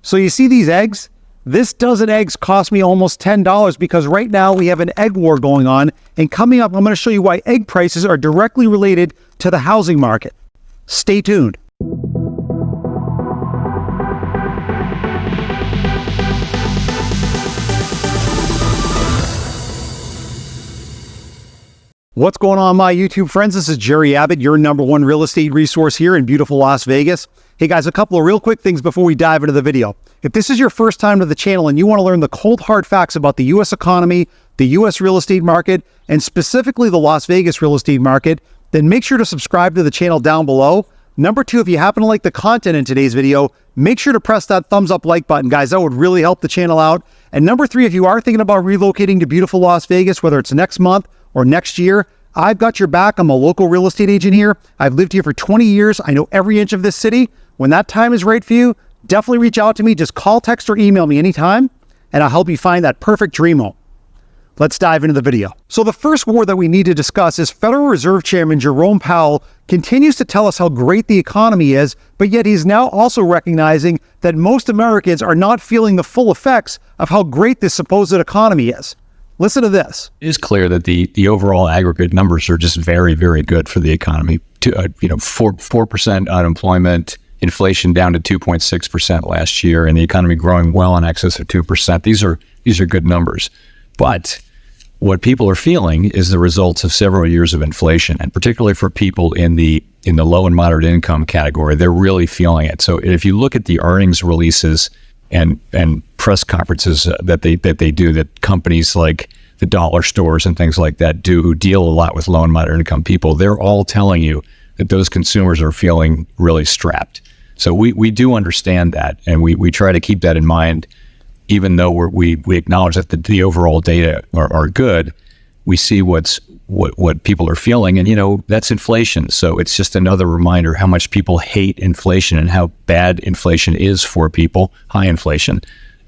So you see these eggs? This dozen eggs cost me almost $10 because right now we have an egg war going on. And coming up, I'm going to show you why egg prices are directly related to the housing market. Stay tuned. What's going on, my YouTube friends? This is Jerry Abbott, your #1 real estate resource here in beautiful Las Vegas. Hey guys, a couple of real quick things before we dive into the video. If this is your first time to the channel and you want to learn the cold hard facts about the U.S. economy, the U.S. real estate market, and specifically the Las Vegas real estate market, then make sure to subscribe to the channel down below. Number 2, if you happen to like the content in today's video, make sure to press that thumbs up like button, guys. That would really help the channel out. And number 3, if you are thinking about relocating to beautiful Las Vegas, whether it's next month or next year, I've got your back. I'm a local real estate agent here. I've lived here for 20 years. I know every inch of this city. When that time is right for you, definitely reach out to me. Just call, text, or email me anytime, and I'll help you find that perfect dream home. Let's dive into the video. So the first war that we need to discuss is Federal Reserve Chairman Jerome Powell continues to tell us how great the economy is, but yet he's now also recognizing that most Americans are not feeling the full effects of how great this supposed economy is. Listen to this. It is clear that the overall aggregate numbers are just very, very good for the economy. 4% unemployment, inflation down to 2.6% last year, and the economy growing well in excess of 2%. These are good numbers. But what people are feeling is the results of several years of inflation, and particularly for people in the low and moderate income category, they're really feeling it. So if you look at the earnings releases and press conferences that they do, that companies like the dollar stores and things like that do, who deal a lot with low and moderate income people, they're all telling you that those consumers are feeling really strapped. So we do understand that, and we try to keep that in mind. Even though we acknowledge that the overall data are good, we see what people are feeling, and that's inflation. So it's just another reminder how much people hate inflation and how bad inflation is for people, high inflation.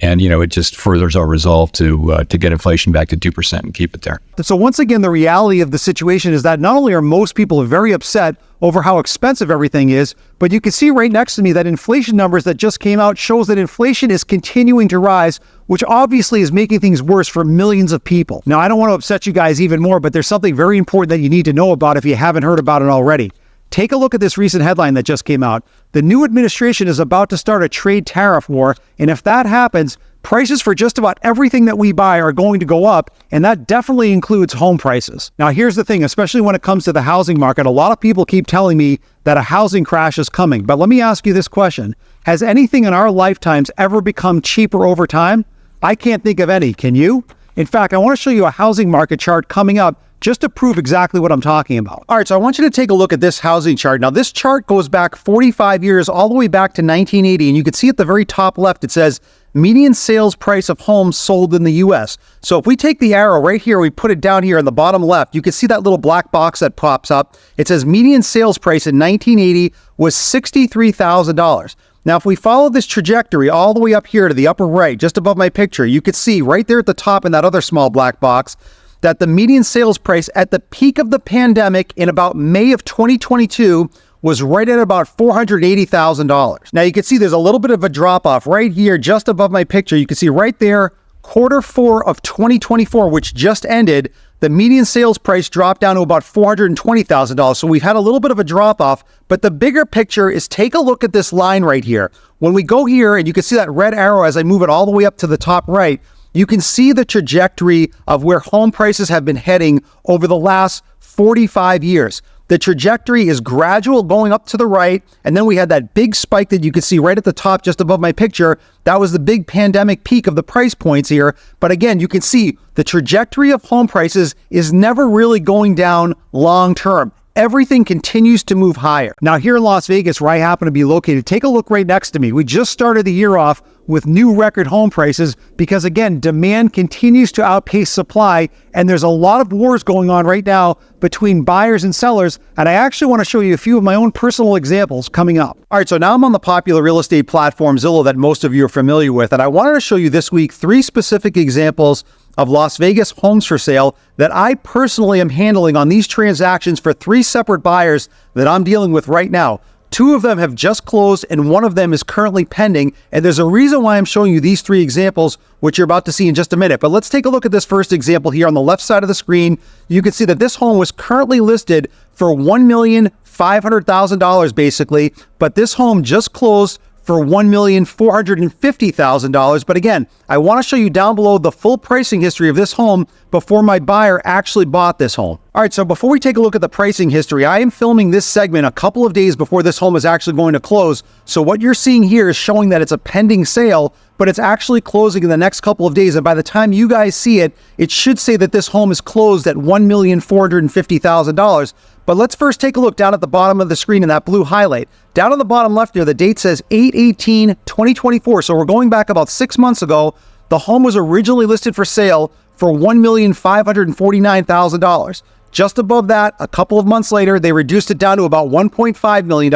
And it just furthers our resolve to get inflation back to 2% and keep it there. So once again, the reality of the situation is that not only are most people very upset over how expensive everything is, but you can see right next to me that inflation numbers that just came out shows that inflation is continuing to rise, which obviously is making things worse for millions of people. Now, I don't want to upset you guys even more, but there's something very important that you need to know about if you haven't heard about it already. Take a look at this recent headline that just came out. The new administration is about to start a trade tariff war, and if that happens, prices for just about everything that we buy are going to go up, and that definitely includes home prices. Now, here's the thing, especially when it comes to the housing market, a lot of people keep telling me that a housing crash is coming. But let me ask you this question. Has anything in our lifetimes ever become cheaper over time? I can't think of any. Can you? In fact, I want to show you a housing market chart coming up just to prove exactly what I'm talking about. All right, so I want you to take a look at this housing chart. Now, this chart goes back 45 years, all the way back to 1980, and you can see at the very top left, it says median sales price of homes sold in the U.S. So if we take the arrow right here, we put it down here in the bottom left, you can see that little black box that pops up. It says median sales price in 1980 was $63,000. Now, if we follow this trajectory all the way up here to the upper right, just above my picture, you could see right there at the top in that other small black box that the median sales price at the peak of the pandemic in about May of 2022 was right at about $480,000. Now, you can see there's a little bit of a drop off right here just above my picture. You can see right there, Q4 of 2024, which just ended, the median sales price dropped down to about $420,000. So we've had a little bit of a drop off, but the bigger picture is take a look at this line right here. When we go here, and you can see that red arrow as I move it all the way up to the top right, you can see the trajectory of where home prices have been heading over the last 45 years. The trajectory is gradual, going up to the right, and then we had that big spike that you can see right at the top just above my picture. That was the big pandemic peak of the price points here. But again, you can see the trajectory of home prices is never really going down long term. Everything continues to move higher. Now, here in Las Vegas, where I happen to be located, take a look right next to me. We just started the year off with new record home prices because, again, demand continues to outpace supply, and there's a lot of wars going on right now between buyers and sellers, and I actually want to show you a few of my own personal examples coming up. All right, so now I'm on the popular real estate platform Zillow that most of you are familiar with, and I wanted to show you this week 3 specific examples of Las Vegas homes for sale that I personally am handling on these transactions for 3 separate buyers that I'm dealing with right now. 2 of them have just closed and 1 of them is currently pending. And there's a reason why I'm showing you these 3 examples, which you're about to see in just a minute. But let's take a look at this first example here on the left side of the screen. You can see that this home was currently listed for $1,500,000 basically, but this home just closed for $1,450,000. But again, I want to show you down below the full pricing history of this home before my buyer actually bought this home. All right, so before we take a look at the pricing history, I am filming this segment a couple of days before this home is actually going to close. So what you're seeing here is showing that it's a pending sale, but it's actually closing in the next couple of days. And by the time you guys see it, it should say that this home is closed at $1,450,000. But let's first take a look down at the bottom of the screen in that blue highlight. Down on the bottom left here, the date says 8/18/2024. So we're going back about 6 months ago. The home was originally listed for sale for $1,549,000. Just above that, a couple of months later, they reduced it down to about $1.5 million.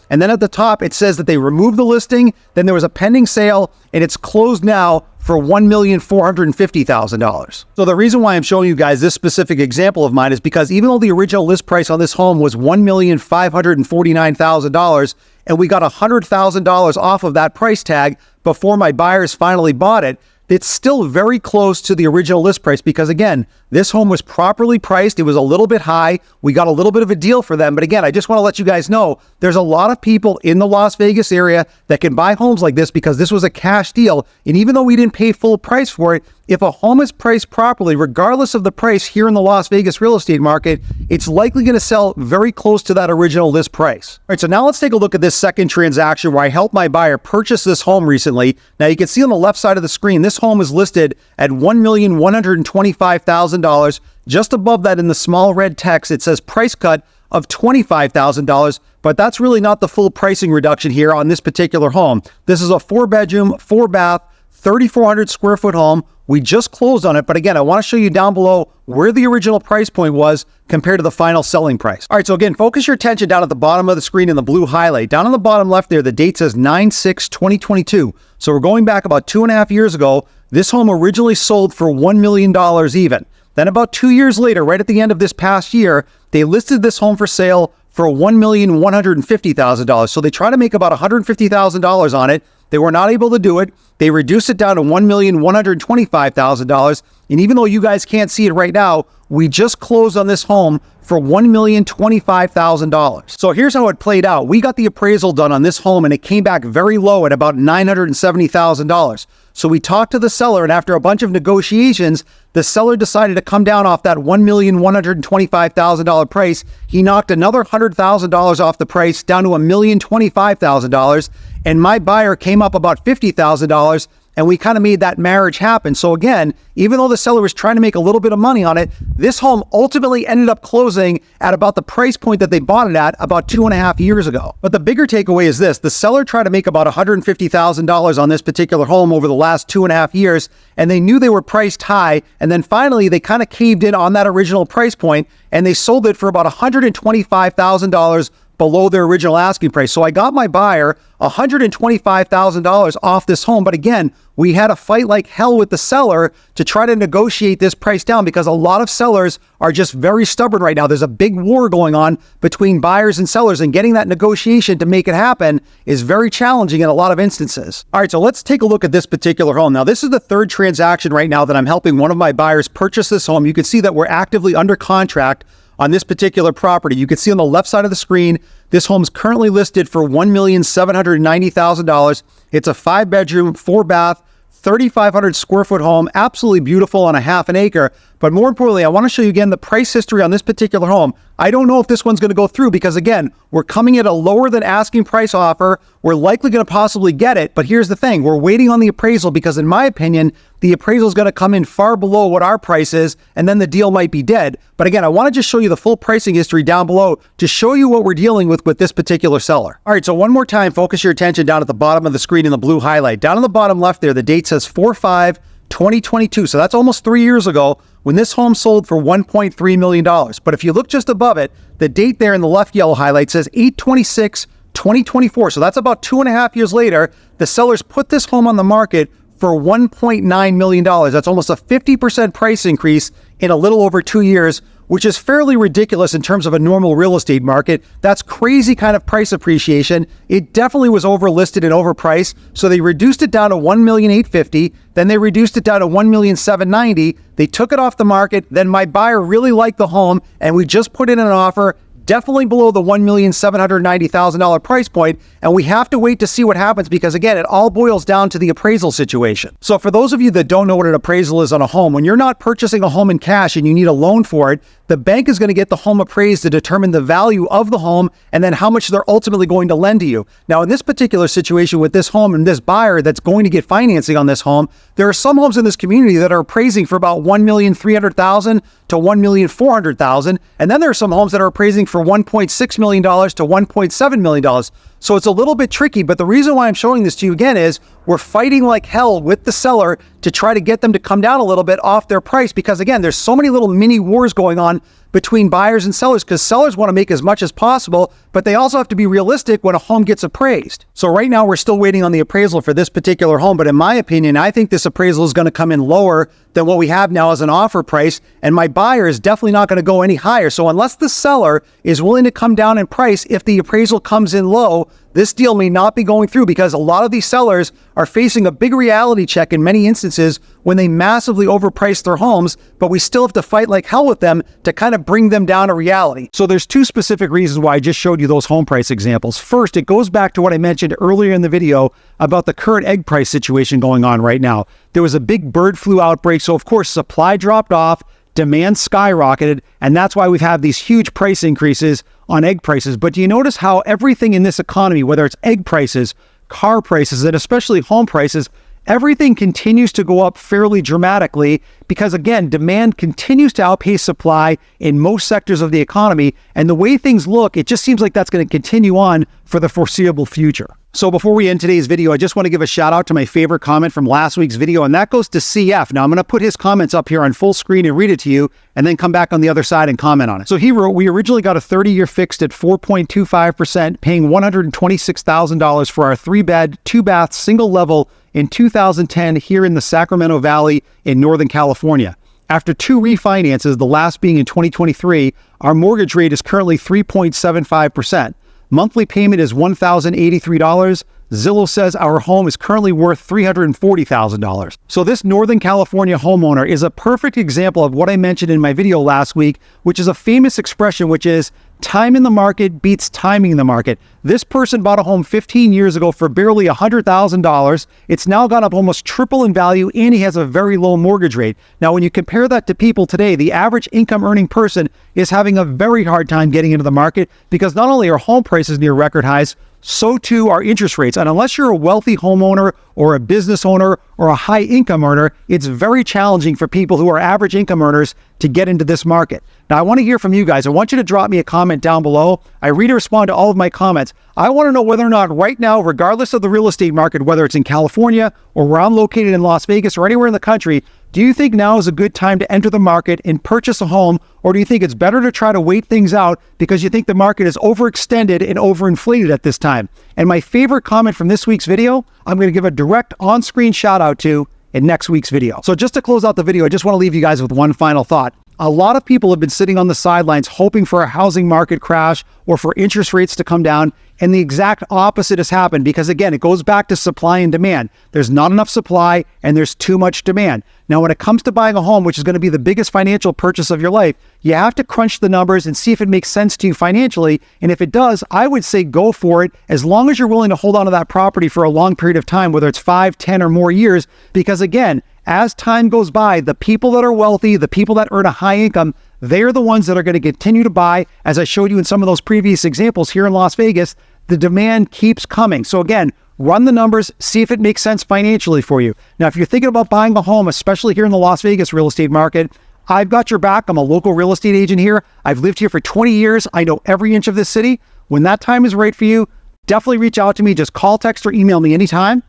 And then at the top, it says that they removed the listing, then there was a pending sale, and it's closed now for $1,450,000. So the reason why I'm showing you guys this specific example of mine is because even though the original list price on this home was $1,549,000, and we got $100,000 off of that price tag before my buyers finally bought it, it's still very close to the original list price because, again, this home was properly priced. It was a little bit high. We got a little bit of a deal for them. But again, I just want to let you guys know there's a lot of people in the Las Vegas area that can buy homes like this because this was a cash deal. And even though we didn't pay full price for it, if a home is priced properly, regardless of the price here in the Las Vegas real estate market, it's likely going to sell very close to that original list price. All right, so now let's take a look at this second transaction where I helped my buyer purchase this home recently. Now you can see on the left side of the screen, this home is listed at $1,125,000. Just above that in the small red text, it says price cut of $25,000, but that's really not the full pricing reduction here on this particular home. This is a 4-bedroom, 4-bath, 3,400 square foot home. We just closed on it, but again, I want to show you down below where the original price point was compared to the final selling price. All right, so again, focus your attention down at the bottom of the screen in the blue highlight. Down on the bottom left there, the date says 9/6/2022. So we're going back about 2.5 years ago. This home originally sold for $1 million even. Then about 2 years later, right at the end of this past year, they listed this home for sale for $1,150,000. So they try to make about $150,000 on it. They were not able to do it. They reduced it down to $1,125,000. And even though you guys can't see it right now, we just closed on this home for $1,025,000. So here's how it played out. We got the appraisal done on this home and it came back very low at about $970,000. So we talked to the seller, and after a bunch of negotiations, the seller decided to come down off that $1,125,000 price. He knocked another $100,000 off the price down to $1,025,000. And my buyer came up about $50,000, and we kind of made that marriage happen. So again, even though the seller was trying to make a little bit of money on it, this home ultimately ended up closing at about the price point that they bought it at about 2.5 years ago. But the bigger takeaway is this: the seller tried to make about $150,000 on this particular home over the last 2.5 years, and they knew they were priced high. And then finally, they kind of caved in on that original price point, and they sold it for about $125,000 below their original asking price. So I got my buyer $125,000 off this home. But again, we had a fight like hell with the seller to try to negotiate this price down because a lot of sellers are just very stubborn right now. There's a big war going on between buyers and sellers, and getting that negotiation to make it happen is very challenging in a lot of instances. All right, so let's take a look at this particular home. Now, this is the third transaction right now that I'm helping one of my buyers purchase this home. You can see that we're actively under contract on this particular property. You can see on the left side of the screen, this home's currently listed for $1,790,000. It's a 5-bedroom, 4-bath, 3,500 square foot home, absolutely beautiful on a half an acre. But more importantly, I want to show you again the price history on this particular home. I don't know if this one's going to go through because, again, we're coming at a lower than asking price offer. We're likely going to possibly get it. But here's the thing. We're waiting on the appraisal because, in my opinion, the appraisal is going to come in far below what our price is, and then the deal might be dead. But again, I want to just show you the full pricing history down below to show you what we're dealing with this particular seller. All right, so one more time, focus your attention down at the bottom of the screen in the blue highlight. Down on the bottom left there, the date says 4/5/2022. So that's almost 3 years ago when this home sold for $1.3 million. But if you look just above it, the date there in the left yellow highlight says 8/26/2024. So that's about 2.5 years later. The sellers put this home on the market for $1.9 million. That's almost a 50% price increase in a little over 2 years, which is fairly ridiculous in terms of a normal real estate market. That's crazy kind of price appreciation. It definitely was overlisted and overpriced. So they reduced it down to $1,850,000. Then they reduced it down to $1,790,000. They took it off the market. Then my buyer really liked the home, and we just put in an offer definitely below the $1,790,000 price point, and we have to wait to see what happens because, again, it all boils down to the appraisal situation. So for those of you that don't know what an appraisal is on a home, when you're not purchasing a home in cash and you need a loan for it, the bank is going to get the home appraised to determine the value of the home and then how much they're ultimately going to lend to you. Now, in this particular situation with this home and this buyer that's going to get financing on this home, there are some homes in this community that are appraising for about $1,300,000 to $1,400,000, and then there are some homes that are appraising for $1.6 million to $1.7 million. So it's a little bit tricky, but the reason why I'm showing this to you again is we're fighting like hell with the seller to try to get them to come down a little bit off their price because, again, there's so many little mini wars going on between buyers and sellers because sellers want to make as much as possible, but they also have to be realistic when a home gets appraised. So right now we're still waiting on the appraisal for this particular home, but in my opinion, I think this appraisal is going to come in lower than what we have now as an offer price, and my buyer is definitely not going to go any higher. So unless the seller is willing to come down in price, if the appraisal comes in low, this deal may not be going through because a lot of these sellers are facing a big reality check in many instances when they massively overprice their homes, but we still have to fight like hell with them to kind of bring them down to reality. So there's two specific reasons why I just showed you those home price examples. First, it goes back to what I mentioned earlier in the video about the current egg price situation going on right now. There was a big bird flu outbreak, so of course supply dropped off, demand skyrocketed, and that's why we've had these huge price increases on egg prices. But do you notice how everything in this economy, whether it's egg prices, car prices, and especially home prices, everything continues to go up fairly dramatically because, again, demand continues to outpace supply in most sectors of the economy. And the way things look, it just seems like that's going to continue on for the foreseeable future. So before we end today's video, I just want to give a shout out to my favorite comment from last week's video, and that goes to CF. Now I'm going to put his comments up here on full screen and read it to you, and then come back on the other side and comment on it. So he wrote, we originally got a 30-year fixed at 4.25%, paying $126,000 for our 3-bed, 2-bath, single level in 2010 here in the Sacramento Valley in Northern California. After 2 refinances, the last being in 2023, our mortgage rate is currently 3.75%. Monthly payment is $1,083. Zillow says our home is currently worth $340,000. So this Northern California homeowner is a perfect example of what I mentioned in my video last week, which is a famous expression, which is time in the market beats timing in the market. This person bought a home 15 years ago for barely $100,000. It's now gone up almost triple in value, and he has a very low mortgage rate. Now, when you compare that to people today, the average income earning person is having a very hard time getting into the market because not only are home prices near record highs, so too are interest rates. And unless you're a wealthy homeowner or a business owner or a high income earner, it's very challenging for people who are average income earners to get into this market. Now, I want to hear from you guys. I want you to drop me a comment down below. I read and respond to all of my comments. I want to know whether or not right now, regardless of the real estate market, whether it's in California or where I'm located in Las Vegas or anywhere in the country, do you think now is a good time to enter the market and purchase a home, or do you think it's better to try to wait things out because you think the market is overextended and overinflated at this time? And my favorite comment from this week's video, I'm going to give a direct on-screen shout out to in next week's video. So just to close out the video, I just want to leave you guys with one final thought. A lot of people have been sitting on the sidelines hoping for a housing market crash or for interest rates to come down, and the exact opposite has happened because, again, it goes back to supply and demand. There's not enough supply and there's too much demand. Now, when it comes to buying a home, which is going to be the biggest financial purchase of your life, you have to crunch the numbers and see if it makes sense to you financially. And if it does, I would say go for it as long as you're willing to hold on to that property for a long period of time, whether it's 5, 10, or more years, because, again, as time goes by, the people that are wealthy, the people that earn a high income, they are the ones that are going to continue to buy. As I showed you in some of those previous examples here in Las Vegas, the demand keeps coming. So again, run the numbers, see if it makes sense financially for you. Now, if you're thinking about buying a home, especially here in the Las Vegas real estate market, I've got your back. I'm a local real estate agent here. I've lived here for 20 years. I know every inch of this city. When that time is right for you, definitely reach out to me. Just call, text, or email me anytime,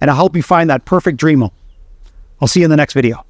and I'll help you find that perfect dream home. I'll see you in the next video.